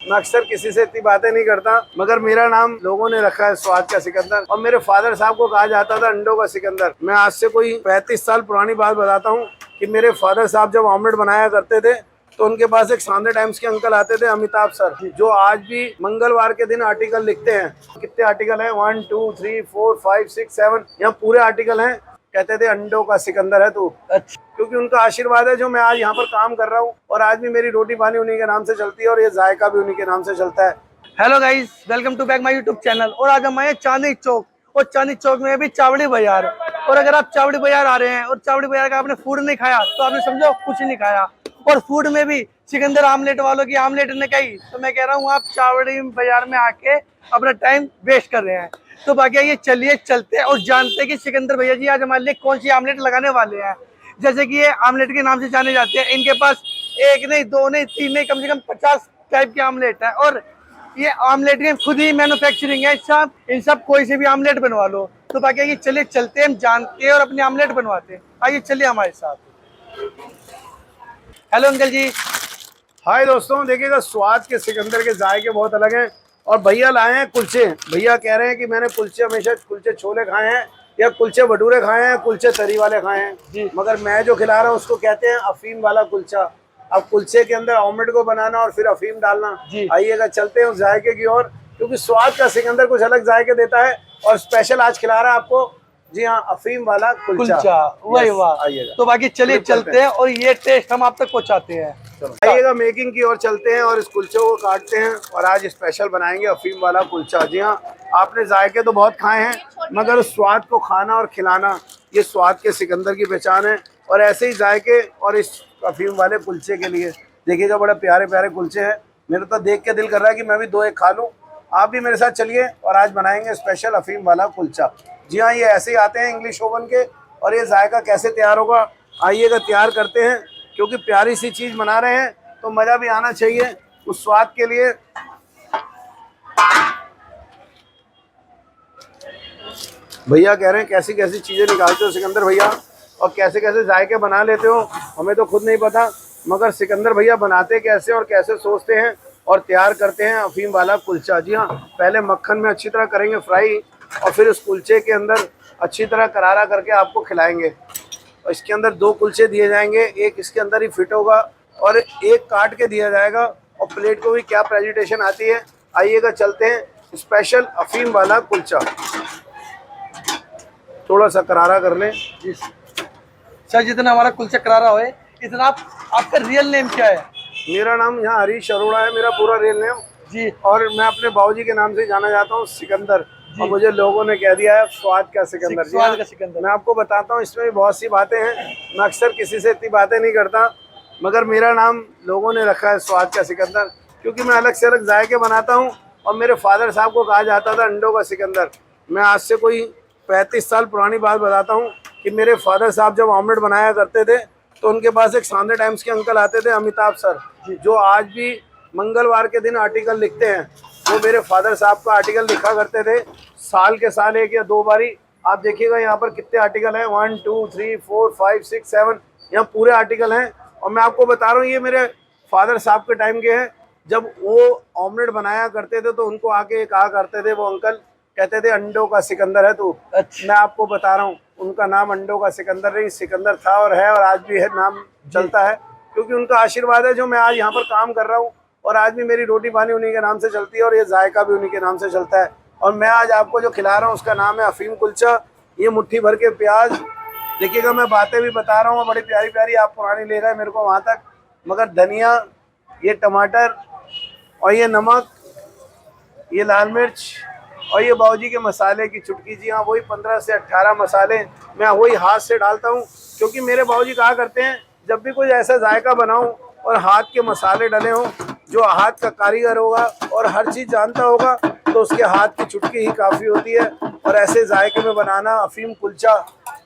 मैं अक्सर किसी से इतनी बातें नहीं करता, मगर मेरा नाम लोगों ने रखा है स्वाद का सिकंदर। और मेरे फादर साहब को कहा जाता था अंडों का सिकंदर। मैं आज से कोई 35 साल पुरानी बात बताता हूँ कि मेरे फादर साहब जब ऑमलेट बनाया करते थे तो उनके पास एक संडे टाइम्स के अंकल आते थे, अमिताभ सर, जो आज भी मंगलवार के दिन आर्टिकल लिखते हैं। कितने आर्टिकल हैं? 1 2 3 4 5 6 7, यहाँ पूरे आर्टिकल हैं। कहते थे अंडों का सिकंदर है तू। अच्छा। क्योंकि उनका आशीर्वाद है जो मैं आज यहाँ पर काम कर रहा हूँ, और आज भी मेरी रोटी पानी उन्हीं के नाम से चलती है और ये जायका भी उन्हीं के नाम से चलता है। Hello guys, welcome to back my YouTube channel. और आज हम आए चांदनी चौक, और चांदनी चौक में भी चावड़ी बाजार। और अगर आप चावड़ी बाजार आ रहे हैं और चावड़ी बाजार का आपने फूड नहीं खाया तो आपने समझो कुछ नहीं खाया। और फूड में भी सिकंदर आमलेट वालों की आमलेट ने कही, तो मैं कह रहा हूँ आप चावड़ी बाजार में आके अपना टाइम वेस्ट कर रहे हैं। तो बाकी ये चलिए चलते हैं और जानते हैं कि सिकंदर भैया जी आज हमारे लिए कौन सी आमलेट लगाने वाले हैं। जैसे कि ये आमलेट के नाम से जाने जाते हैं, इनके पास एक नहीं, दो नहीं, तीन नहीं, कम से कम 50 टाइप के आमलेट है। और ये आमलेट की खुद ही मैन्युफैक्चरिंग है। इन सब कोई से भी आमलेट बनवा लो। तो बाकी ये चलिए चलते हैं, हम जानते हैं और अपने आमलेट बनवाते हैं। आइए चलिए हमारे साथ। हेलो अंकल जी। हाय दोस्तों, देखिएगा स्वाद के सिकंदर के जायके बहुत अलग हैं। और भैया लाए हैं कुलचे। भैया कह रहे हैं कि मैंने कुलचे हमेशा कुलचे छोले खाए हैं या कुलचे भटूरे खाए हैं, कुलचे तरी वाले खाए हैं जी, मगर मैं जो खिला रहा हूँ उसको कहते हैं अफीम वाला कुलचा। अब कुलचे के अंदर ऑमलेट को बनाना और फिर अफीम डालना। आइएगा चलते हैं उस जायके की ओर, क्योंकि स्वाद का सिकंदर कुछ अलग जायके देता है। और स्पेशल आज खिला रहा है आपको, जी हाँ, अफीम वाला कुलचा। वही वाह। आइएगा तो बाकी चलिए चलते हैं और ये टेस्ट हम आप तक पहुँचाते हैं। आइएगा मेकिंग की ओर चलते हैं और इस कुलचे को काटते हैं और आज स्पेशल बनाएंगे अफीम वाला कुलचा। जी हाँ, आपने जायके तो बहुत खाए हैं, मगर उस स्वाद को खाना और खिलाना, ये स्वाद के सिकंदर की पहचान है। और ऐसे ही जायके और इस अफीम वाले कुलचे के लिए देखिएगा, बड़े प्यारे प्यारे कुलचे हैं। मेरे तो देख के दिल कर रहा है कि मैं भी 2 एक खा लूँ। आप भी मेरे साथ चलिए और आज बनाएंगे स्पेशल अफीम वाला कुलचा। जी हाँ, ये ऐसे ही आते हैं इंग्लिश ओवन के। और ये जायका कैसे तैयार होगा, आइएगा तैयार करते हैं। क्योंकि प्यारी सी चीज़ बना रहे हैं तो मज़ा भी आना चाहिए उस स्वाद के लिए। भैया कह रहे हैं कैसी कैसी चीज़ें निकालते हो सिकंदर भैया, और कैसे कैसे जायके बना लेते हो, हमें तो खुद नहीं पता। मगर सिकंदर भैया बनाते कैसे और कैसे सोचते हैं और तैयार करते हैं अफीम वाला कुलचा। जी हाँ, पहले मक्खन में अच्छी तरह करेंगे फ्राई, और फिर उस कुलचे के अंदर अच्छी तरह करारा करके आपको खिलाएंगे। और इसके अंदर 2 कुलचे दिए जाएंगे, एक इसके अंदर ही फिट होगा और एक काट के दिया जाएगा। और प्लेट को भी क्या प्रेजेंटेशन आती है। आइएगा चलते हैं स्पेशल अफीम वाला कुलचा। थोड़ा सा करारा कर लें जी सर, जितना हमारा कुलचा करारा होए इतना। आपका रियल नेम क्या है? मेरा नाम यहाँ हरीश अरोड़ा है, मेरा पूरा रियल नेम जी। और मैं अपने बाबूजी के नाम से जाना जाता हूँ सिकंदर, और मुझे लोगों ने कह दिया है स्वाद का सिकंदर। स्वाद का सिकंदर। मैं आपको बताता हूँ, इसमें भी बहुत सी बातें हैं। मैं अक्सर किसी से इतनी बातें नहीं करता, मगर मेरा नाम लोगों ने रखा है स्वाद का सिकंदर, क्योंकि मैं अलग से अलग जायके बनाता हूँ। और मेरे फादर साहब को कहा जाता था अंडों का सिकंदर। मैं आज से कोई 35 साल पुरानी बात बताता हूँ कि मेरे फादर साहब जब ऑमलेट बनाया करते थे तो उनके पास एक संडे टाइम्स के अंकल आते थे, अमिताभ सर, जो आज भी मंगलवार के दिन आर्टिकल लिखते हैं। वो मेरे फादर साहब का आर्टिकल लिखा करते थे, साल के साल 1 या 2 बारी। आप देखिएगा यहाँ पर कितने आर्टिकल हैं, 1 2 3 4 5 6 7, यहाँ पूरे आर्टिकल हैं। और मैं आपको बता रहा हूँ ये मेरे फादर साहब के टाइम के हैं। जब वो ऑमलेट बनाया करते थे तो उनको आके कहा करते थे वो अंकल, कहते थे अंडों का सिकंदर है तू। अच्छा। मैं आपको बता रहा हूँ उनका नाम अंडों का सिकंदर नहीं, सिकंदर था और है, और आज भी है, नाम चलता है। क्योंकि उनका आशीर्वाद है जो मैं आज यहाँ पर काम कर रहा हूँ, और आज भी मेरी रोटी पानी उन्हीं के नाम से चलती है और ये जायका भी उन्हीं के नाम से चलता है। और मैं आज आपको जो खिला रहा हूँ उसका नाम है अफीम कुलचा। ये मुट्ठी भर के प्याज, देखिएगा मैं बातें भी बता रहा हूँ बड़ी प्यारी प्यारी, आप पुरानी ले गए मेरे को वहाँ तक। मगर धनिया, ये टमाटर, और ये नमक, ये लाल मिर्च, और ये बाबूजी के मसाले की चुटकी। जी हाँ, वही 15 से 18 मसाले मैं वही हाथ से डालता हूँ। क्योंकि मेरे बाबूजी कहा करते हैं जब भी कोई ऐसा जायका बनाऊँ और हाथ के मसाले डले हों, जो हाथ का कारीगर होगा और हर चीज़ जानता होगा, तो उसके हाथ की चुटकी ही काफ़ी होती है। और ऐसे जायके में बनाना अफीम कुलचा,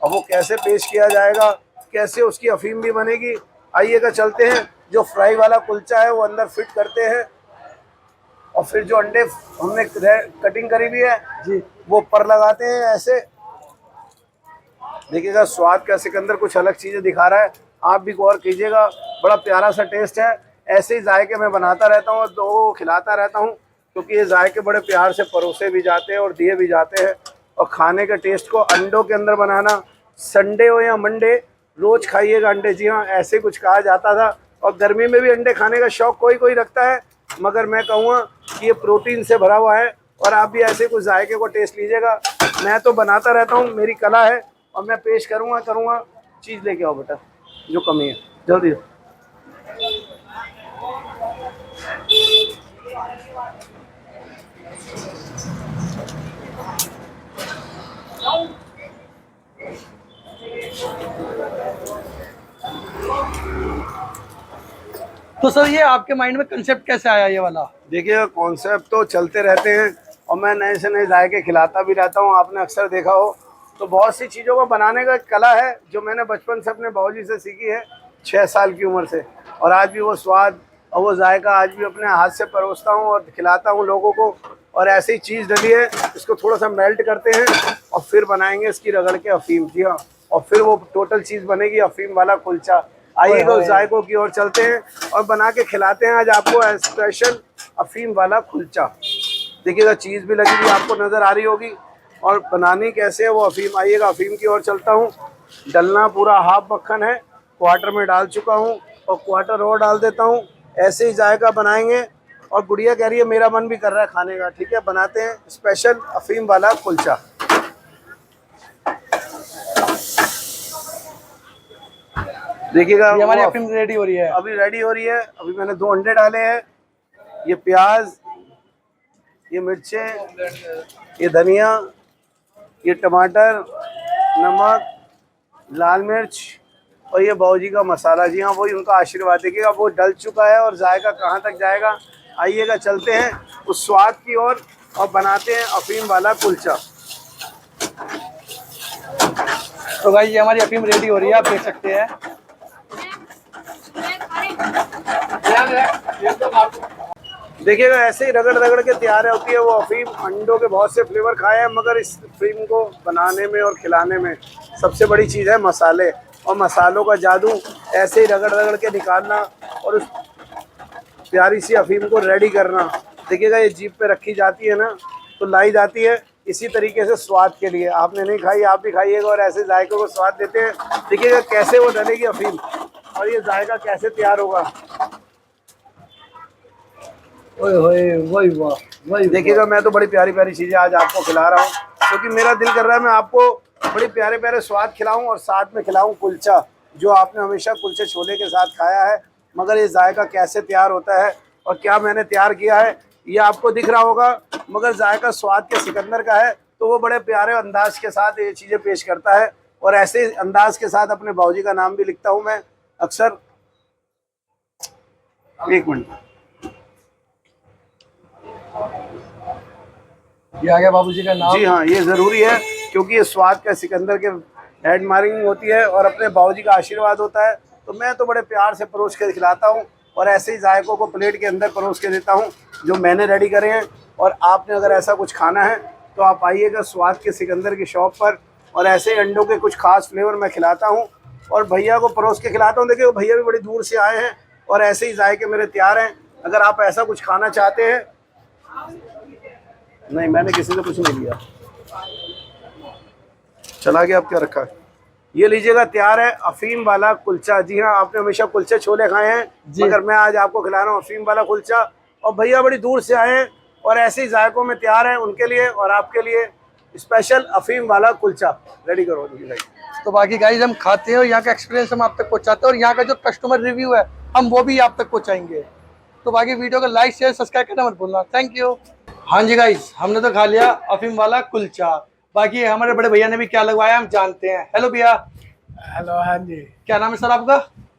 और वो कैसे पेश किया जाएगा, कैसे उसकी अफीम भी बनेगी, आइएगा चलते हैं। जो फ्राई वाला कुलचा है वो अंदर फिट करते हैं, और फिर जो अंडे हमने कटिंग करी हुई है जी, वो पर लगाते हैं ऐसे। देखिएगा स्वाद का सिकंदर कुछ अलग चीज़ें दिखा रहा है, आप भी गौर कीजिएगा, बड़ा प्यारा सा टेस्ट है। ऐसे ही जायके मैं बनाता रहता हूँ और लोगों को खिलाता रहता हूँ, क्योंकि ये जायके बड़े प्यार से परोसे भी जाते हैं और दिए भी जाते हैं। और खाने के टेस्ट को अंडों के अंदर बनाना, संडे हो या मंडे रोज़ खाइएगा अंडे। जी हाँ, ऐसे कुछ कहा जाता था। और गर्मी में भी अंडे खाने का शौक़ कोई कोई रखता है, मगर मैं कहूँगा कि ये प्रोटीन से भरा हुआ है। और आप भी ऐसे कुछ जायके को टेस्ट लीजिएगा। मैं तो बनाता रहता हूँ, मेरी कला है और मैं पेश करूँगा। चीज़ लेके आओ बेटा, जो कमी है जल्दी। तो सर ये आपके माइंड में कंसेप्ट कैसे आया ये वाला? देखिए, कॉन्सेप्ट तो चलते रहते हैं और मैं नए से नए जायके खिलाता भी रहता हूँ। आपने अक्सर देखा हो तो बहुत सी चीज़ों को बनाने का कला है जो मैंने बचपन से अपने बाबूजी से सीखी है, 6 साल की उम्र से। और आज भी वो स्वाद और वो जायका आज भी अपने हाथ से परोसता हूँ और खिलाता हूँ लोगों को। और ऐसी चीज़ डली है, इसको थोड़ा सा मेल्ट करते हैं और फिर बनाएंगे इसकी रगड़ के अफीम। जी हाँ, और फिर वो टोटल चीज़ बनेगी अफीम वाला कुलचा। आइएगा उस जायकों की ओर चलते हैं और बना के खिलाते हैं आज आपको स्पेशल अफीम वाला कुलचा। देखिएगा, चीज़ भी लगी हुई आपको नज़र आ रही होगी। और बनानी कैसे है वो अफीम, आइएगा अफीम की ओर चलता हूँ। डलना पूरा हाफ मक्खन है, क्वार्टर में डाल चुका हूँ और क्वार्टर और डाल देता हूँ। ऐसे ही जायका बनाएंगे। और गुड़िया कह रही है मेरा मन भी कर रहा है खाने का। ठीक है, बनाते हैं स्पेशल अफीम वाला कुलचा। देखिएगा, हमारी अफीम रेडी हो रही है। अभी रेडी हो रही है। अभी मैंने 2 अंडे डाले हैं, ये प्याज, ये मिर्चें, ये धनिया, ये टमाटर, नमक, लाल मिर्च और ये बाबूजी का मसाला। जी हाँ, वही उनका आशीर्वाद। देखिएगा वो डल चुका है और जायका कहाँ तक जाएगा। आइएगा चलते हैं उस स्वाद की ओर और बनाते हैं अफीम वाला कुलचा। तो भाई ये हमारी अफीम रेडी हो रही है, आप देख सकते हैं। देखिएगा, ऐसे ही रगड़ रगड़ के तैयार होती है वो अफीम। अंडों के बहुत से फ्लेवर खाए हैं, मगर इस अफीम को बनाने में और खिलाने में सबसे बड़ी चीज़ है मसाले और मसालों का जादू। ऐसे ही रगड़ रगड़ के निकालना और उस प्यारी सी अफीम को रेडी करना। देखिएगा, ये जीभ पे रखी जाती है ना, तो लाई जाती है इसी तरीके से स्वाद के लिए। आपने नहीं खाई, आप भी खाइएगा और ऐसे जायके को स्वाद देते हैं। देखिएगा कैसे वो डलेगी अफीम और ये जायका कैसे तैयार होगा। वही देखिएगा, मैं तो बड़ी प्यारी प्यारी चीज़ें आज आपको खिला रहा हूँ, क्योंकि मेरा दिल कर रहा है मैं आपको बड़ी प्यारे प्यारे स्वाद खिलाऊं और साथ में खिलाऊं कुलचा, जो आपने हमेशा कुलचे छोले के साथ खाया है। मगर ये जायका कैसे तैयार होता है और क्या मैंने तैयार किया है ये आपको दिख रहा होगा, मगर जायका स्वाद के सिकंदर का है। तो वो बड़े प्यारे अंदाज के साथ ये चीज़ें पेश करता है और ऐसे अंदाज के साथ अपने बाबूजी का नाम भी लिखता हूँ मैं अक्सर। एक मिनट, ये आ गया बाबूजी का नाम। जी हाँ, ये ज़रूरी है क्योंकि ये स्वाद का सिकंदर के हेड मार्किंग होती है और अपने बाबूजी का आशीर्वाद होता है। तो मैं तो बड़े प्यार से परोस के खिलाता हूँ और ऐसे ही जायकों को प्लेट के अंदर परोस के देता हूँ जो मैंने रेडी करे हैं। और आपने अगर ऐसा कुछ खाना है तो आप आइएगा स्वाद के सिकंदर की शॉप पर और ऐसे अंडों के कुछ खास फ्लेवर मैं खिलाता हूँ और भैया को परोस के खिलाता हूँ। देखिए, भैया भी बड़ी दूर से आए हैं और ऐसे ही जायके मेरे तैयार हैं। अगर आप ऐसा कुछ खाना चाहते हैं। नहीं, मैंने किसी से कुछ नहीं लिया, चला गया। अब क्या रखा है, ये लीजिएगा, तैयार है अफीम वाला कुलचा। जी हाँ, आपने हमेशा कुलचे छोले खाए हैं, मगर मैं आज आपको खिला रहा हूँ अफीम वाला कुलचा। और भैया बड़ी दूर से आए हैं और ऐसे ही जायकों में तैयार हैं उनके लिए और आपके लिए स्पेशल अफीम वाला कुलचा रेडी करो। भाई, तो बाकी गाइस हम खाते हैं और यहाँ का एक्सपीरियंस हम आप तक पहुँचाते हैं और यहाँ का जो कस्टमर रिव्यू है हम वो भी आप तक पहुँचाएंगे। तो बाकी वीडियो को लाइक शेयर सब्सक्राइब करना मत भूलना। Thank you. हाँ जी गाइस, हमने तो खा लिया अफीम वाला कुलचा। बाकी हमारे बड़े भैया ने भी क्या लगवाया हम जानते हैं। हेलो भैया। हेलो, हाँ जी। क्या नाम है सर आपका?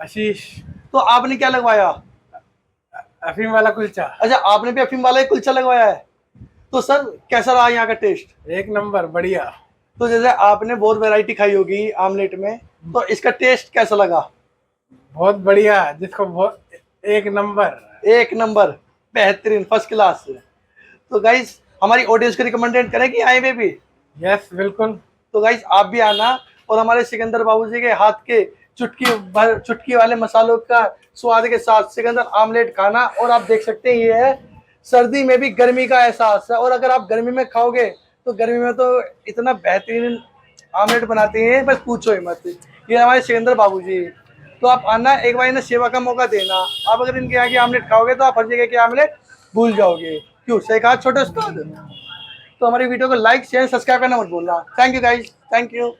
आशीष। तो आपने क्या लगवाया? अफीम वाला कुलचा। अच्छा, आपने भी अफीम वाला ही कुलचा लगवाया है। तो सर कैसा रहा यहाँ का टेस्ट? एक नंबर, बढ़िया। तो जैसे आपने बहुत वैरायटी खाई होगी आमलेट में, तो इसका टेस्ट कैसा लगा? बहुत बढ़िया, जिसको बहुत एक नंबर बेहतरीन, फर्स्ट क्लास। तो गाइस हमारी ऑडियंस को रिकमेंडेड करें कि आए वे भी? यस, बिल्कुल। तो गाइस आप भी आना और हमारे सिकंदर बाबूजी के हाथ के चुटकी वाले मसालों का स्वाद के साथ सिकंदर आमलेट खाना। और आप देख सकते हैं ये है सर्दी में भी गर्मी का एहसास है। और अगर आप गर्मी में खाओगे तो गर्मी में तो इतना बेहतरीन आमलेट बनाते हैं, बस पूछो ही मत। ये हमारे सिकंदर बाबूजी। तो आप आना, एक बार इन्हें सेवा का मौका देना। आप अगर इनके यहाँ की आमलेट खाओगे तो आप हर जगह के आमलेट भूल जाओगे। क्यों, सही कहा छोटे उस्ताद। तो हमारी वीडियो को लाइक शेयर सब्सक्राइब करना मत भूलना। Thank you guys, thank you.